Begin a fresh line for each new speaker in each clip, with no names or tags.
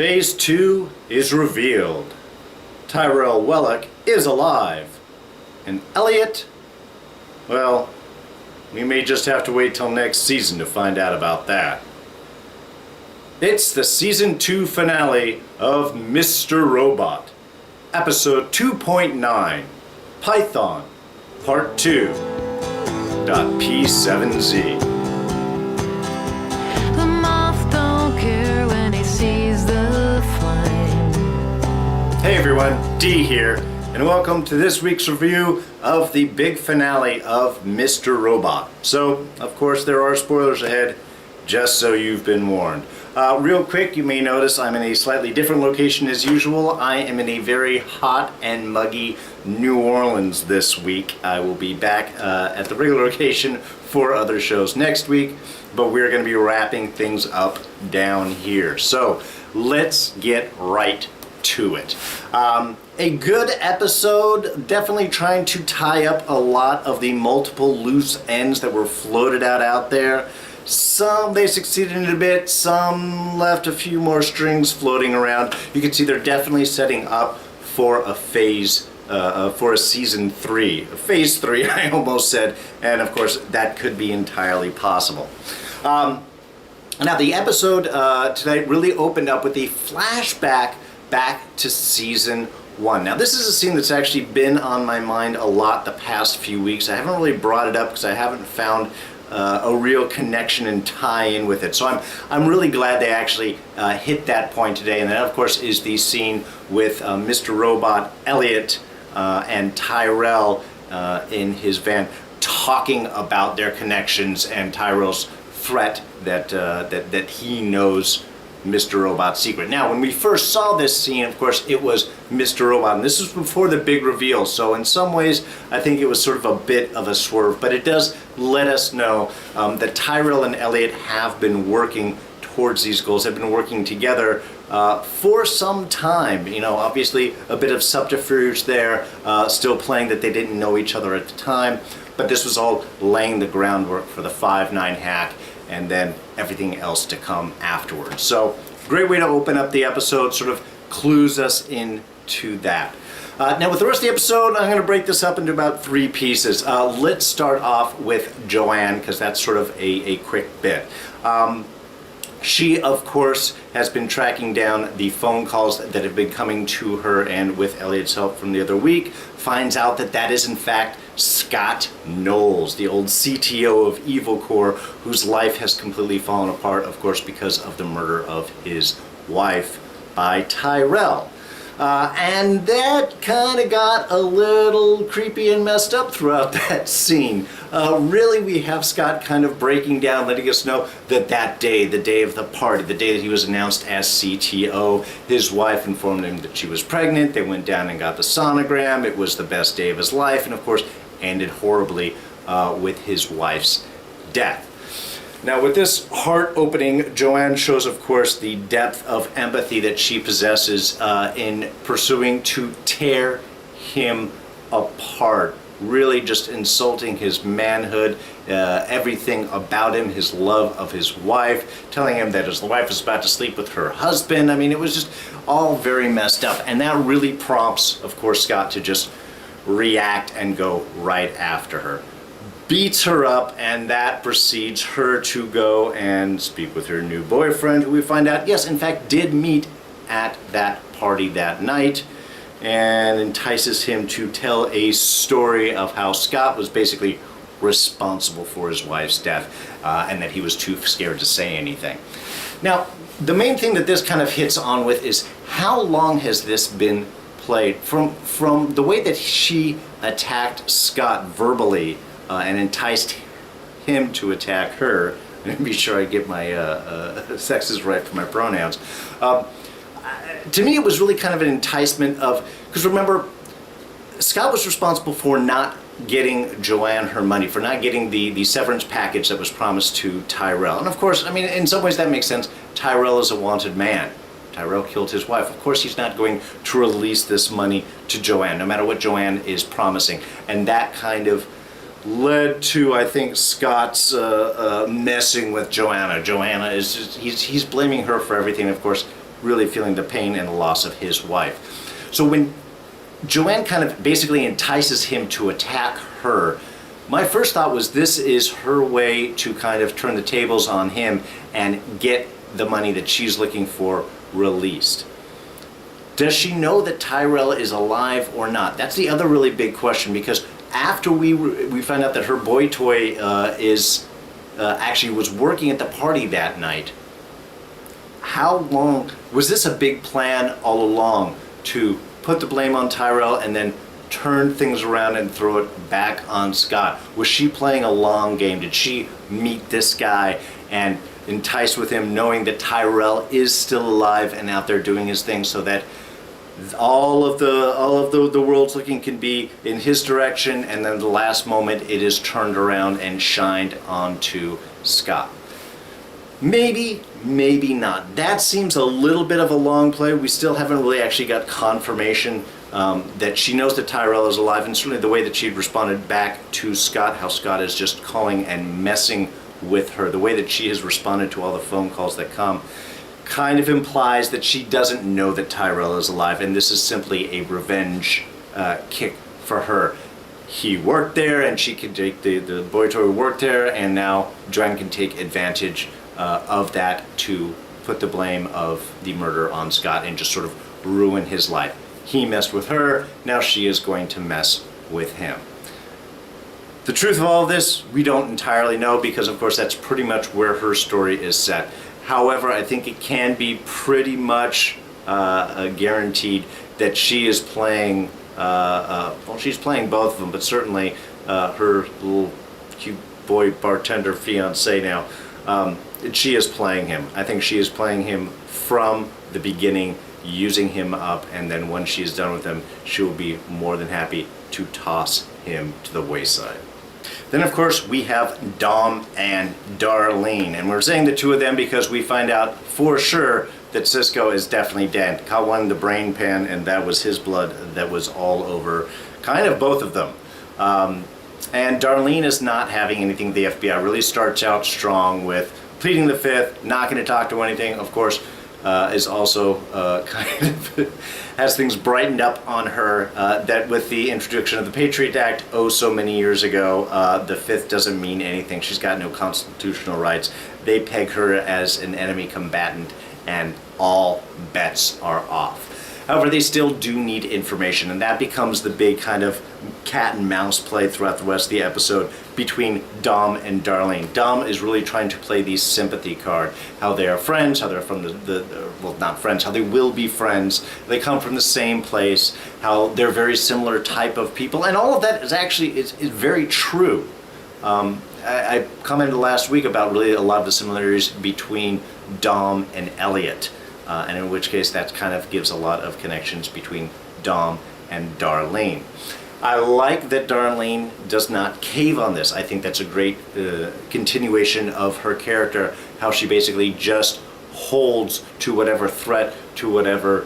Phase 2 is revealed. Tyrell Wellick is alive. And Elliot, well, we may just have to wait till next season to find out about that. It's the Season 2 finale of Mr. Robot, Episode 2.9, Python, Part 2.p7z.
The moth don't care when he sees the flame.
Hey everyone, D here, and welcome to this week's review of the big finale of Mr. Robot. So, of course, there are spoilers ahead, just so you've been warned. Real quick, you may notice I'm in a slightly different location as usual. I am in a very hot and muggy New Orleans this week. I will be back at the regular location for other shows next week, but we're going to be wrapping things up down here. So let's get right to it. A good episode, definitely trying to tie up a lot of the multiple loose ends that were floated out there. Some they succeeded in a bit, some left a few more strings floating around. You can see they're definitely setting up for a phase, for a season 3. Phase 3, I almost said, and of course that could be entirely possible. Now the episode tonight really opened up with a flashback back to season 1. Now this is a scene that's actually been on my mind a lot the past few weeks. I haven't really brought it up because I haven't found a real connection and tie-in with it. So I'm really glad they actually hit that point today. And that, of course, is the scene with Mr. Robot, Elliot, and Tyrell in his van talking about their connections and Tyrell's threat that he knows Mr. Robot's secret. Now, when we first saw this scene, of course, it was Mr. Robot, and this was before the big reveal, so in some ways, I think it was sort of a bit of a swerve, but it does let us know that Tyrell and Elliot have been working towards these goals, have been working together for some time. You know, obviously, a bit of subterfuge there, still playing that they didn't know each other at the time, but this was all laying the groundwork for the 5-9 hack, and then everything else to come afterwards. So, great way to open up the episode, sort of clues us into that. Now with the rest of the episode, I'm going to break this up into about 3 pieces. Let's start off with Joanna, because that's sort of a quick bit. She, of course, has been tracking down the phone calls that have been coming to her, and with Elliot's help from the other week, finds out that is in fact Scott Knowles, the old CTO of e-corp, whose life has completely fallen apart, of course, because of the murder of his wife by Tyrell. And that kind of got a little creepy and messed up throughout that scene. Really, we have Scott kind of breaking down, letting us know that day, the day of the party, the day that he was announced as CTO, his wife informed him that she was pregnant. They went down and got the sonogram. It was the best day of his life, and of course, ended horribly with his wife's death. Now with this heart opening, Joanna shows, of course, the depth of empathy that she possesses in pursuing to tear him apart, really just insulting his manhood, everything about him, his love of his wife, telling him that his wife is about to sleep with her husband. I mean, it was just all very messed up, and that really prompts, of course, Scott to just react and go right after her. Beats her up, and that precedes her to go and speak with her new boyfriend, who we find out, yes, in fact, did meet at that party that night, and entices him to tell a story of how Scott was basically responsible for his wife's death, and that he was too scared to say anything. Now, the main thing that this kind of hits on with is how long has this been played? From the way that she attacked Scott verbally, and enticed him to attack her. Let me be sure I get my sexes right for my pronouns. To me, it was really kind of an enticement of, because remember, Scott was responsible for not getting Joanna her money, for not getting the severance package that was promised to Tyrell. And of course, I mean, in some ways that makes sense. Tyrell is a wanted man. Tyrell killed his wife. Of course, he's not going to release this money to Joanna, no matter what Joanna is promising. And that kind of led to, I think, Scott's messing with Joanna. Joanna is just, he's blaming her for everything. Of course, really feeling the pain and the loss of his wife. So when Joanne kind of basically entices him to attack her, my first thought was this is her way to kind of turn the tables on him and get the money that she's looking for released. Does she know that Tyrell is alive or not? That's the other really big question, because after we find out that her boy toy actually was working at the party that night, how long was this a big plan all along to put the blame on Tyrell and then turn things around and throw it back on Scott? Was she playing a long game? Did she meet this guy and entice with him knowing that Tyrell is still alive and out there doing his thing, so that all of the world's looking can be in his direction, and then the last moment it is turned around and shined onto Scott? Maybe, maybe not. That seems a little bit of a long play. We still haven't really actually got confirmation that she knows that Tyrell is alive, and certainly the way that she'd responded back to Scott, how Scott is just calling and messing with her, the way that she has responded to all the phone calls that come, kind of implies that she doesn't know that Tyrell is alive, and this is simply a revenge kick for her. He worked there, and she could take the boy toy worked there, and now Joanne can take advantage of that to put the blame of the murder on Scott and just sort of ruin his life. He messed with her, now she is going to mess with him. The truth of all of this, we don't entirely know, because of course that's pretty much where her story is set. However, I think it can be pretty much guaranteed that she is playing, well, she's playing both of them, but certainly her little cute boy bartender fiance now, she is playing him. I think she is playing him from the beginning, using him up, and then when she's done with him, she will be more than happy to toss him to the wayside. Then of course we have Dom and Darlene, and we're saying the two of them because we find out for sure that Cisco is definitely dead. Caught one in the brain pan, and that was his blood that was all over kind of both of them. And Darlene is not having anything. The FBI really starts out strong with pleading the fifth, not going to talk to anything. Of course, is also kind of has things brightened up on her, that with the introduction of the Patriot Act so many years ago, the fifth doesn't mean anything. She's got no constitutional rights. They peg her as an enemy combatant, and all bets are off. However, they still do need information, and that becomes the big kind of cat and mouse play throughout the rest of the episode between Dom and Darlene. Dom is really trying to play the sympathy card, how they are friends, how they're from well, not friends, how they will be friends, they come from the same place, how they're very similar type of people, and all of that is actually is very true. I commented last week about really a lot of the similarities between Dom and Elliot. And in which case that kind of gives a lot of connections between Dom and Darlene. I like that Darlene does not cave on this. I think that's a great continuation of her character, how she basically just holds to whatever threat, to whatever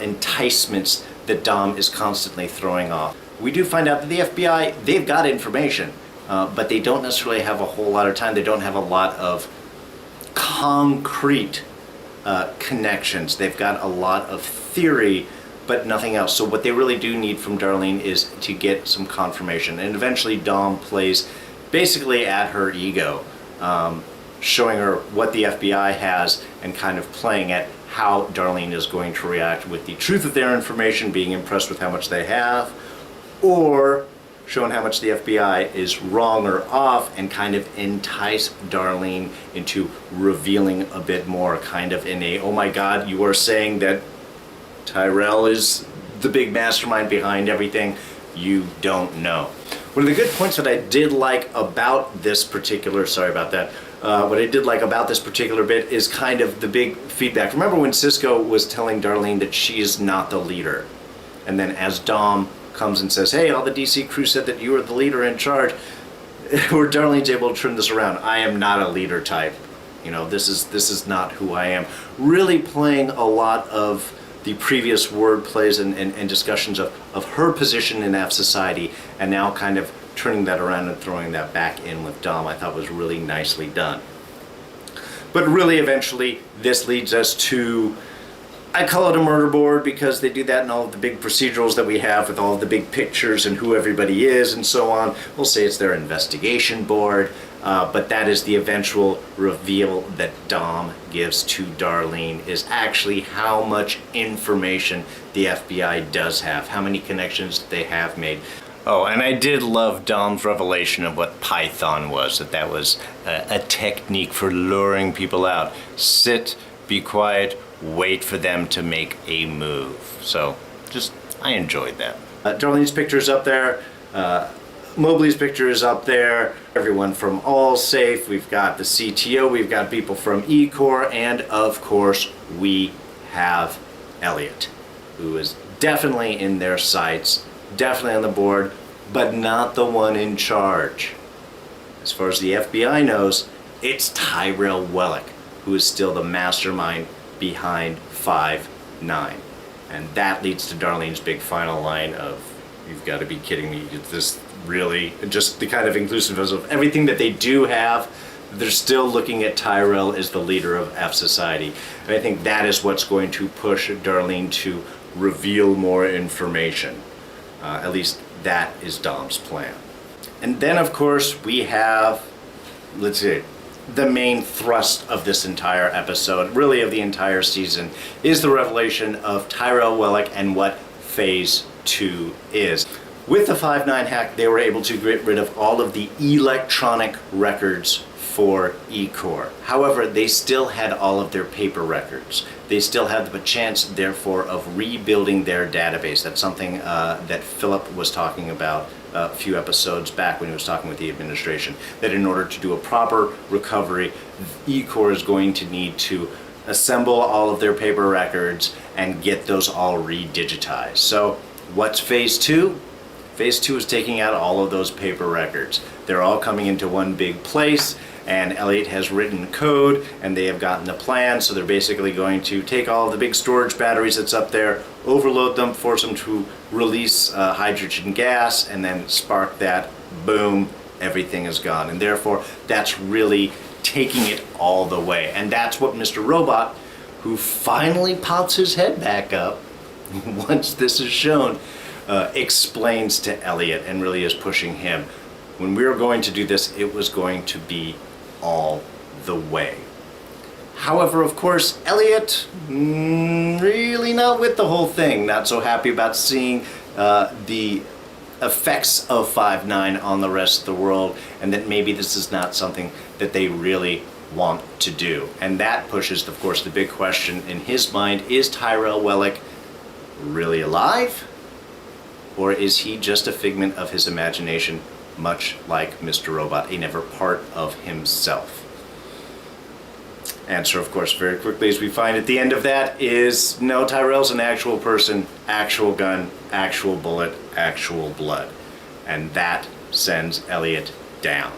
enticements that Dom is constantly throwing off. We do find out that the FBI, they've got information, but they don't necessarily have a whole lot of time. They don't have a lot of concrete connections. They've got a lot of theory, but nothing else. So what they really do need from Darlene is to get some confirmation. And eventually Dom plays basically at her ego, showing her what the FBI has and kind of playing at how Darlene is going to react with the truth of their information, being impressed with how much they have, or showing how much the FBI is wrong or off, and kind of entice Darlene into revealing a bit more, kind of in a, oh my God, you are saying that Tyrell is the big mastermind behind everything. You don't know. One of the good points that I did like about this particular, sorry about that, what I did like about this particular bit is kind of the big feedback. Remember when Cisco was telling Darlene that she is not the leader? And then as Dom comes and says, hey, all the DC crew said that you were the leader in charge, where Darlene's able to turn this around. I am not a leader type. You know, this is not who I am. Really playing a lot of the previous word plays and discussions of her position in fsociety, and now kind of turning that around and throwing that back in with Dom, I thought was really nicely done. But really eventually this leads us to I call it a murder board because they do that in all of the big procedurals that we have with all of the big pictures and who everybody is and so on. We'll say it's their investigation board, but that is the eventual reveal that Dom gives to Darlene, is actually how much information the FBI does have, how many connections they have made. Oh, and I did love Dom's revelation of what Python was, that was a technique for luring people out. Sit, be quiet, wait for them to make a move. So I enjoyed that. Darlene's picture is up there. Mobley's picture is up there. Everyone from All Safe. We've got the CTO. We've got people from e-corp. And of course, we have Elliot, who is definitely in their sights, definitely on the board, but not the one in charge. As far as the FBI knows, it's Tyrell Wellick, who is still the mastermind behind 5-9. And that leads to Darlene's big final line of, "You've got to be kidding me. Is this really?" Just the kind of inclusiveness of everything that they do have. They're still looking at Tyrell as the leader of fsociety. And I think that is what's going to push Darlene to reveal more information. At least that is Dom's plan. And then, of course, we have, let's see, the main thrust of this entire episode, really of the entire season, is the revelation of Tyrell Wellick and what Phase 2 is. With the 5-9 hack, they were able to get rid of all of the electronic records for e-corp. However, they still had all of their paper records. They still had the chance, therefore, of rebuilding their database. That's something that Philip was talking about a few episodes back when he was talking with the administration, that in order to do a proper recovery, e-corp is going to need to assemble all of their paper records and get those all redigitized. So what's Phase 2? Phase 2 is taking out all of those paper records. They're all coming into one big place, and Elliot has written code, and they have gotten a plan, so they're basically going to take all the big storage batteries that's up there, overload them, force them to release hydrogen gas, and then spark that, boom, everything is gone. And therefore, that's really taking it all the way. And that's what Mr. Robot, who finally pops his head back up once this is shown, explains to Elliot and really is pushing him. When we were going to do this, it was going to be all the way. However, of course, Elliot, really not with the whole thing. Not so happy about seeing the effects of 5-9 on the rest of the world, and that maybe this is not something that they really want to do. And that pushes, of course, the big question in his mind: is Tyrell Wellick really alive? Or is he just a figment of his imagination, much like Mr. Robot, a never part of himself? Answer, of course, very quickly, as we find at the end of that, is no, Tyrell's an actual person, actual gun, actual bullet, actual blood. And that sends Elliot down.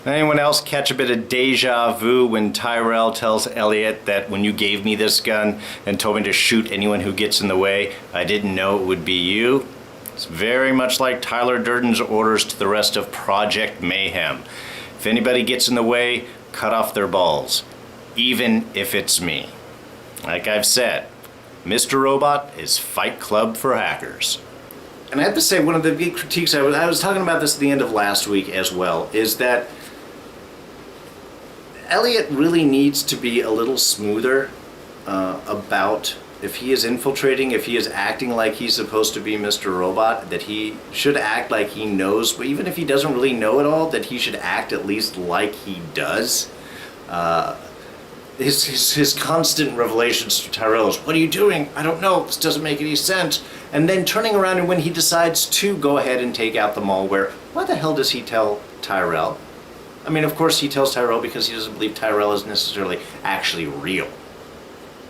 Anyone else catch a bit of deja vu when Tyrell tells Elliot that when you gave me this gun and told me to shoot anyone who gets in the way, I didn't know it would be you? It's very much like Tyler Durden's orders to the rest of Project Mayhem. If anybody gets in the way, cut off their balls, even if it's me. Like I've said, Mr. Robot is Fight Club for hackers. And I have to say, one of the big critiques, I was talking about this at the end of last week as well, is that Elliot really needs to be a little smoother about if he is infiltrating, if he is acting like he's supposed to be Mr. Robot, that he should act like he knows, but even if he doesn't really know it all, that he should act at least like he does. His constant revelations to Tyrell is, "What are you doing? I don't know, this doesn't make any sense." And then turning around, and when he decides to go ahead and take out the malware, what the hell does he tell Tyrell? I mean, of course he tells Tyrell because he doesn't believe Tyrell is necessarily actually real.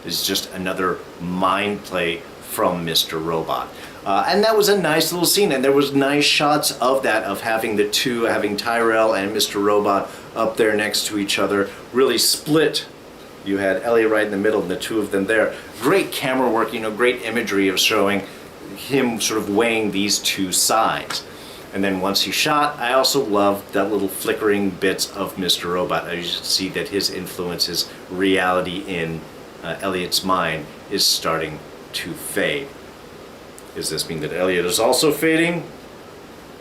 It's just another mind play from Mr. Robot. And that was a nice little scene, and there was nice shots of that, of having the two, having Tyrell and Mr. Robot up there next to each other, really split. You had Elliot right in the middle and the two of them there. Great camera work, great imagery of showing him sort of weighing these two sides. And then once he shot, I also loved that little flickering bits of Mr. Robot. As you see that his influence is reality in, Elliot's mind is starting to fade. Does this mean that Elliot is also fading?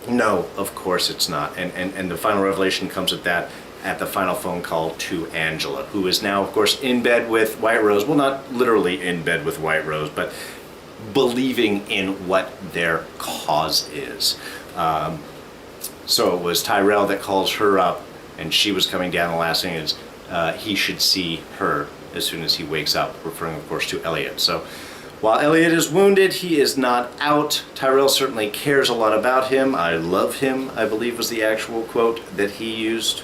No, of course it's not. And the final revelation comes at the final phone call to Angela, who is now, of course, in bed with White Rose. Well, not literally in bed with White Rose, but believing in what their cause is. So it was Tyrell that calls her up, and she was coming down. The last thing is he should see her as soon as he wakes up, referring, of course, to Elliot. So while Elliot is wounded, he is not out. Tyrell certainly cares a lot about him. I love him, I believe was the actual quote that he used.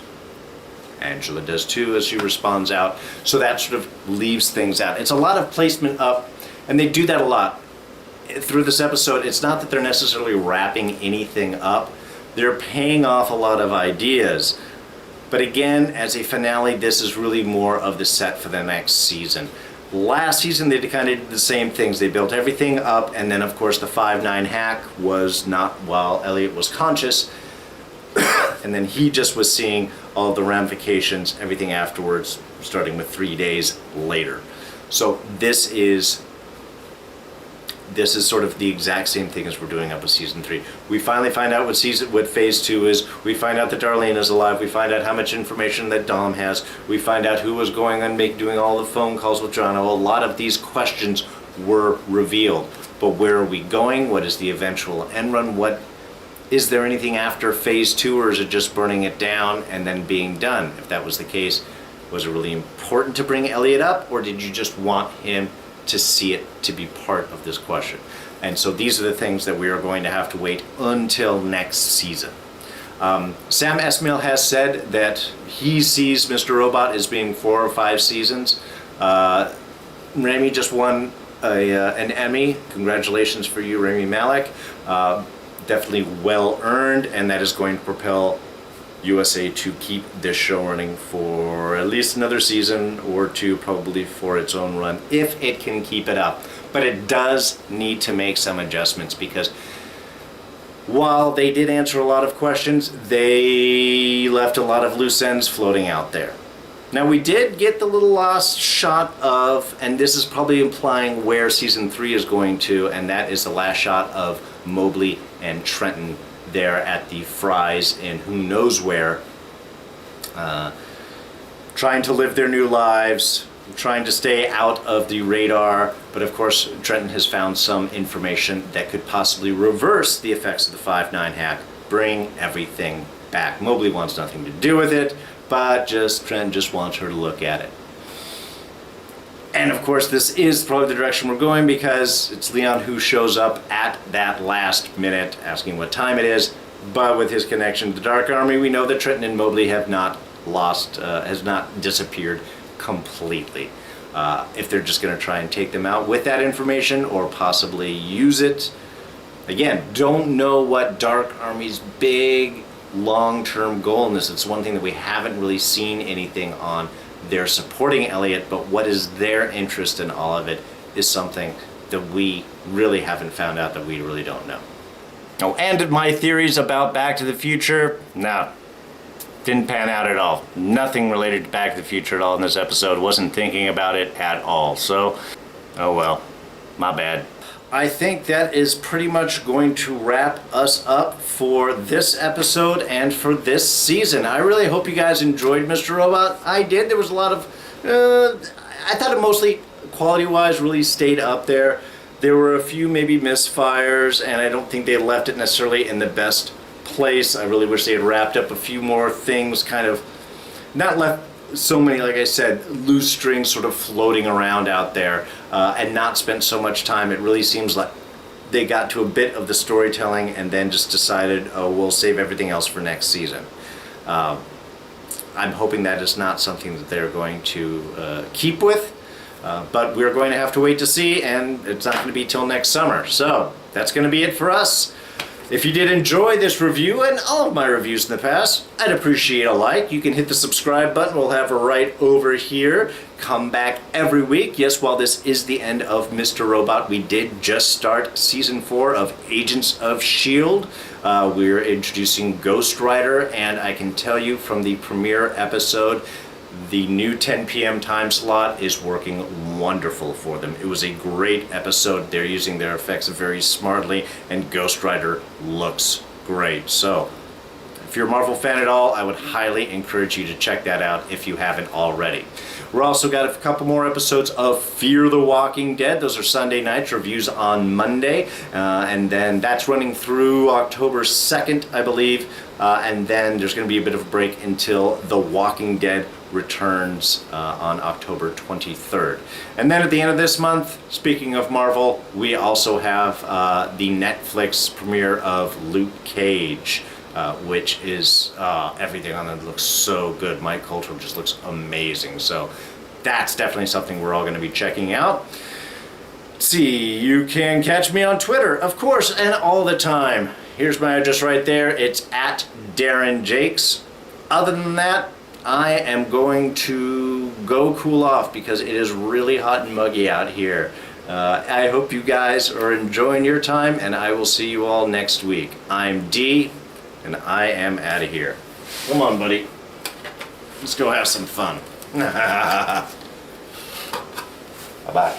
Angela does too, as she responds out. So that sort of leaves things out. It's a lot of placement up, and they do that a lot through this episode. It's not that they're necessarily wrapping anything up. They're paying off a lot of ideas. But again, as a finale, this is really more of the set for the next season. Last season, they kind of did the same things. They built everything up, and then, of course, the 5-9 hack was not while Elliot was conscious. And then he just was seeing all the ramifications, everything afterwards, starting with 3 days later. So this is sort of the exact same thing as we're doing up with season 3. We finally find out what phase 2 is. We find out that Darlene is alive. We find out how much information that Dom has. We find out who was going on doing all the phone calls with Joanna. A lot of these questions were revealed. But where are we going? What is the eventual end run? Is there anything after phase 2, or is it just burning it down and then being done? If that was the case, was it really important to bring Elliot up, or did you just want him to see it to be part of this question? And so these are the things that we are going to have to wait until next season. Sam Esmail has said that he sees Mr. Robot as being 4 or 5 seasons. Rami just won an Emmy. Congratulations for you, Rami Malek. Definitely well earned, and that is going to propel USA to keep this show running for at least another season or 2, probably for its own run, if it can keep it up. But it does need to make some adjustments, because while they did answer a lot of questions, they left a lot of loose ends floating out there. Now, we did get the little last shot of, and this is probably implying where season 3 is going to, and that is the last shot of Mobley and Trenton there at the Fry's in who knows where, trying to live their new lives, trying to stay out of the radar. But of course, Trenton has found some information that could possibly reverse the effects of the 5-9 hack, bring everything back. Mobley wants nothing to do with it, but Trenton just wants her to look at it. And of course, this is probably the direction we're going, because it's Leon who shows up at that last minute asking what time it is. But with his connection to the Dark Army, we know that Trenton and Mobley have not has not disappeared completely. If they're just going to try and take them out with that information, or possibly use it. Again, don't know what Dark Army's big long-term goal in this. It's one thing that we haven't really seen anything on. They're supporting Elliot, but what is their interest in all of it is something that we really haven't found out, that we really don't know. Oh, and my theories about Back to the Future, no, didn't pan out at all. Nothing related to Back to the Future at all in this episode. Wasn't thinking about it at all. So, oh well, my bad. I think that is pretty much going to wrap us up for this episode and for this season. I really hope you guys enjoyed Mr. Robot. I did. There was a lot of, I thought it mostly, quality-wise, really stayed up there. There were a few maybe misfires, and I don't think they left it necessarily in the best place. I really wish they had wrapped up a few more things, kind of, not left so many, like I said, loose strings sort of floating around out there, and not spent so much time. It really seems like they got to a bit of the storytelling and then just decided, oh, we'll save everything else for next season. I'm hoping that is not something that they're going to keep with, but we're going to have to wait to see, and it's not going to be till next summer. So that's going to be it for us. If you did enjoy this review and all of my reviews in the past, I'd appreciate a like. You can hit the subscribe button. We'll have it right over here. Come back every week. Yes, while this is the end of Mr. Robot, we did just start season 4 of Agents of S.H.I.E.L.D. We're introducing Ghost Rider, and I can tell you from the premiere episode, the new 10 p.m. time slot is working wonderful for them. It was a great episode. They're using their effects very smartly, and Ghost Rider looks great. So, if you're a Marvel fan at all, I would highly encourage you to check that out if you haven't already. We're also got a couple more episodes of Fear the Walking Dead. Those are Sunday nights, reviews on Monday. And then that's running through October 2nd, I believe. And then there's going to be a bit of a break until The Walking Dead returns on October 23rd. And then at the end of this month, speaking of Marvel, we also have the Netflix premiere of Luke Cage. Which is everything on it looks so good. Mike Coulter just looks amazing. So that's definitely something we're all going to be checking out. Let's see, you can catch me on Twitter, of course, and all the time. Here's my address right there. It's at Darren Jakes. Other than that, I am going to go cool off because it is really hot and muggy out here. I hope you guys are enjoying your time, and I will see you all next week. I'm D. And I am out of here. Come on, buddy. Let's go have some fun. Bye-bye.